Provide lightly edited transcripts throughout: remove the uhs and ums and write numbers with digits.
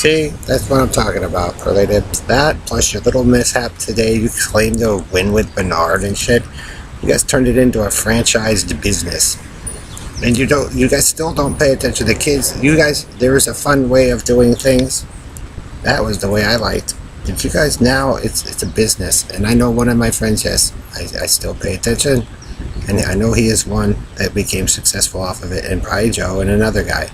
See, that's what I'm talking about. Related to that, plus your little mishap today, you claimed to win with Bernard and shit. You guys turned it into a franchised business. And you guys still don't pay attention to the kids. You guys, there is a fun way of doing things. That was the way I liked. But you guys now, it's a business. And I know one of my friends, yes, I still pay attention. And I know he is one that became successful off of it. And probably Joe and another guy.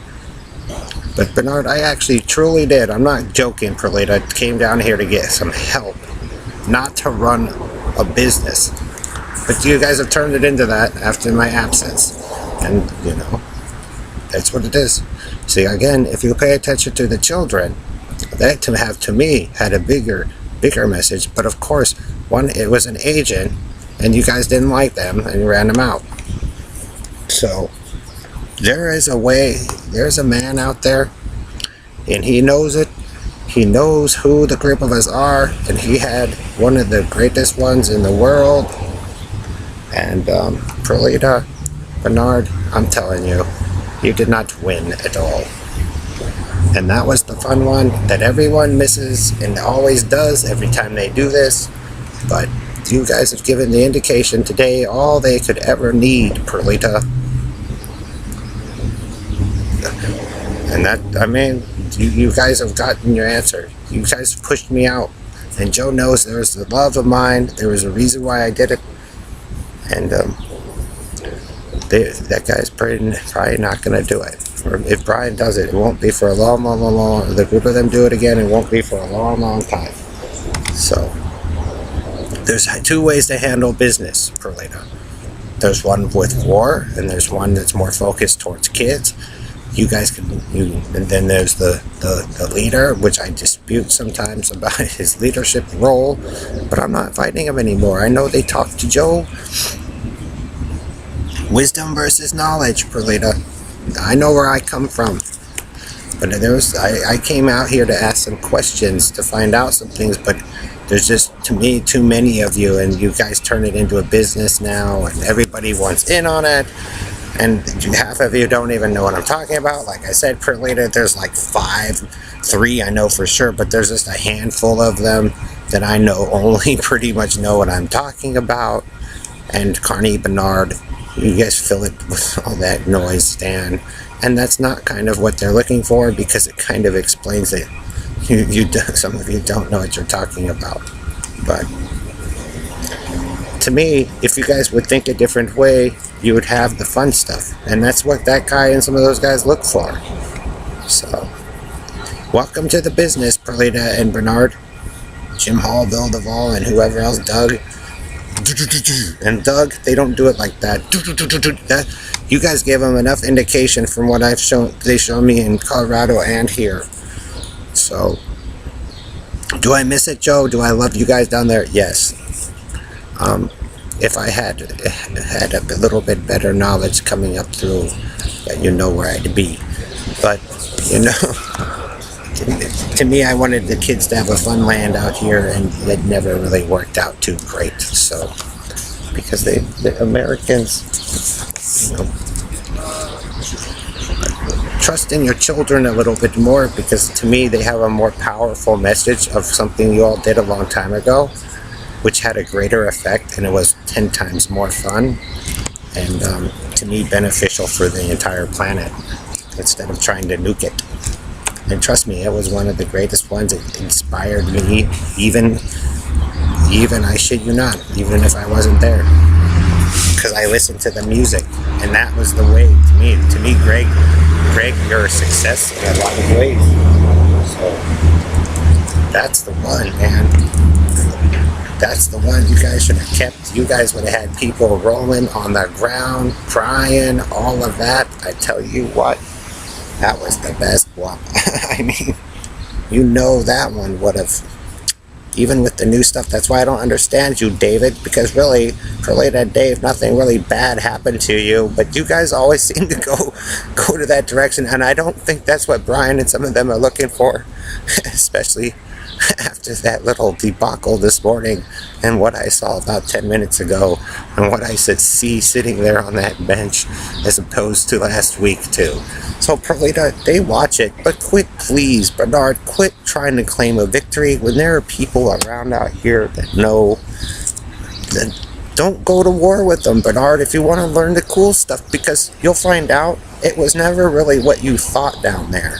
But Bernard, I actually truly did. I'm not joking, Perlita. I came down here to get some help. Not to run a business. But you guys have turned it into that after my absence. And, that's what it is. See, again, if you pay attention to the children, that to me had a bigger message. But of course, it was an agent, and you guys didn't like them, and you ran them out. So, there is a way. There's a man out there, and he knows it. He knows who the group of us are, and he had one of the greatest ones in the world. And, Perlita, Bernard, I'm telling you, you did not win at all. And that was the fun one that everyone misses and always does every time they do this. But you guys have given the indication today all they could ever need, Perlita. And you guys have gotten your answer. You guys pushed me out. And Joe knows there was the love of mine. There was a reason why I did it. And, that guy's probably not going to do it. Or if Brian does it, it won't be for a long, the group of them do it again, it won't be for a long time. So, there's two ways to handle business, Perlita. There's one with war, and there's one that's more focused towards kids. You guys and then there's the leader, which I dispute sometimes about his leadership role, but I'm not fighting him anymore. I know they talked to Joe. Wisdom versus knowledge, Perlita. I know where I come from. But I came out here to ask some questions, to find out some things, but there's just, to me, too many of you, and you guys turn it into a business now, and everybody wants in on it, and half of you don't even know what I'm talking about. Like I said, Perlita, there's like 3 I know for sure, but there's just a handful of them that I know only pretty much know what I'm talking about. And Carney, Bernard, you guys fill it with all that noise, Stan, and that's not kind of what they're looking for, because it kind of explains it. Some of you don't know what you're talking about, but to me, if you guys would think a different way, you would have the fun stuff, and that's what that guy and some of those guys look for. So, welcome to the business, Perlita and Bernard, Jim Hall, Bill Duvall, and whoever else, Doug. And Doug, they don't do it like that. You guys gave them enough indication from what they show me in Colorado and here. So, do I miss it, Joe? Do I love you guys down there? Yes. If I had a little bit better knowledge coming up through, you know where I'd be. But, to me, I wanted the kids to have a fun land out here, and it never really worked out too great. So, because the Americans, trust in your children a little bit more, because to me, they have a more powerful message of something you all did a long time ago, which had a greater effect, and it was 10 times more fun, and to me, beneficial for the entire planet, instead of trying to nuke it. And trust me, it was one of the greatest ones. It inspired me, even I shit you not, even if I wasn't there, because I listened to the music, and that was the way to me. To me, Greg, you're a success in a lot of ways. So that's the one, man. That's the one you guys should have kept. You guys would have had people rolling on the ground, crying, all of that. I tell you what. That was the best one. I mean, that one would have even with the new stuff. That's why I don't understand you, David, because really, Perlita and Dave, nothing really bad happened to you, but you guys always seem to go to that direction, and I don't think that's what Brian and some of them are looking for, especially after that little debacle this morning and what I saw about 10 minutes ago and what I said see sitting there on that bench as opposed to last week too. So Perlita, they watch it, but quit, please, Bernard, quit trying to claim a victory when there are people around out here that know that. Don't go to war with them, Bernard, if you want to learn the cool stuff, because you'll find out it was never really what you thought down there.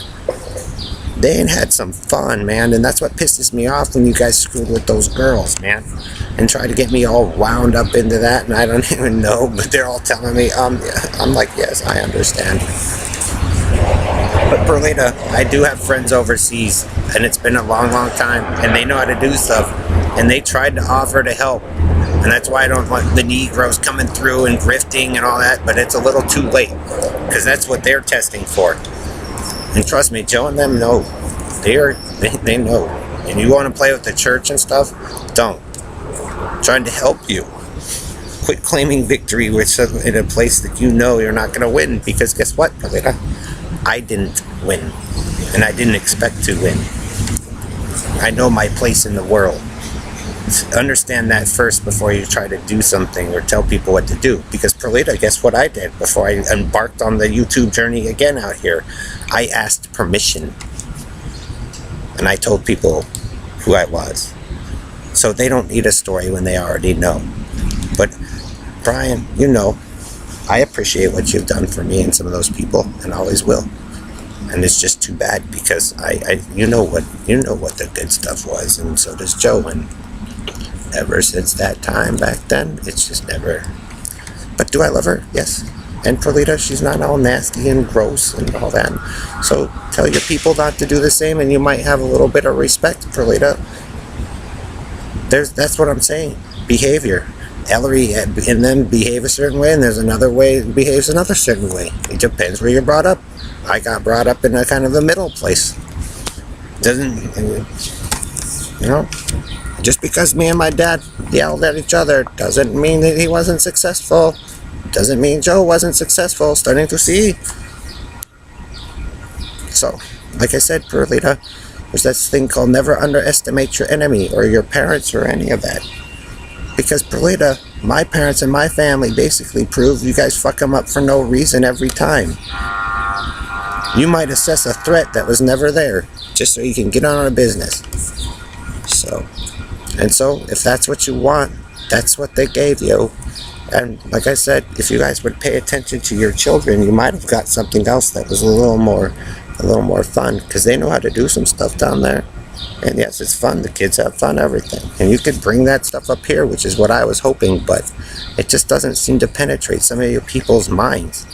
They ain't had some fun, man, and that's what pisses me off when you guys screwed with those girls, man, and try to get me all wound up into that, and I don't even know, but they're all telling me, yeah. I'm like, yes, I understand. But Perlita, I do have friends overseas, and it's been a long, long time, and they know how to do stuff, and they tried to offer to help, and that's why I don't want the Negroes coming through and grifting and all that, but it's a little too late, because that's what they're testing for. And trust me, Joe and them know. They know. And you want to play with the church and stuff? Don't. I'm trying to help you. Quit claiming victory in a place that you know you're not going to win. Because guess what, Perlita? I didn't win. And I didn't expect to win. I know my place in the world. Understand that first before you try to do something or tell people what to do. Because Perlita, guess what I did before I embarked on the YouTube journey again out here? I asked permission. And I told people who I was. So they don't need a story when they already know. But Brian, you know, I appreciate what you've done for me and some of those people, and always will. And it's just too bad because you know what the good stuff was, and so does Joe. And ever since that time back then, it's just never. But do I love her? Yes. And Perlita, she's not all nasty and gross and all that. So tell your people not to do the same, and you might have a little bit of respect, Perlita. That's what I'm saying. Behavior. Ellery and them behave a certain way, and there's another way that behaves another certain way. It depends where you're brought up. I got brought up in a kind of a middle place. Just because me and my dad yelled at each other doesn't mean that he wasn't successful. Doesn't mean Joe wasn't successful. Starting to see. So, like I said, Perlita, there's this thing called never underestimate your enemy or your parents or any of that. Because Perlita, my parents and my family basically prove you guys fuck them up for no reason every time. You might assess a threat that was never there, just so you can get on a business. So if that's what you want, that's what they gave you. And like I said, if you guys would pay attention to your children, you might have got something else that was a little more fun, because they know how to do some stuff down there. And yes, it's fun. The kids have fun, everything. And you could bring that stuff up here, which is what I was hoping, but it just doesn't seem to penetrate some of your people's minds.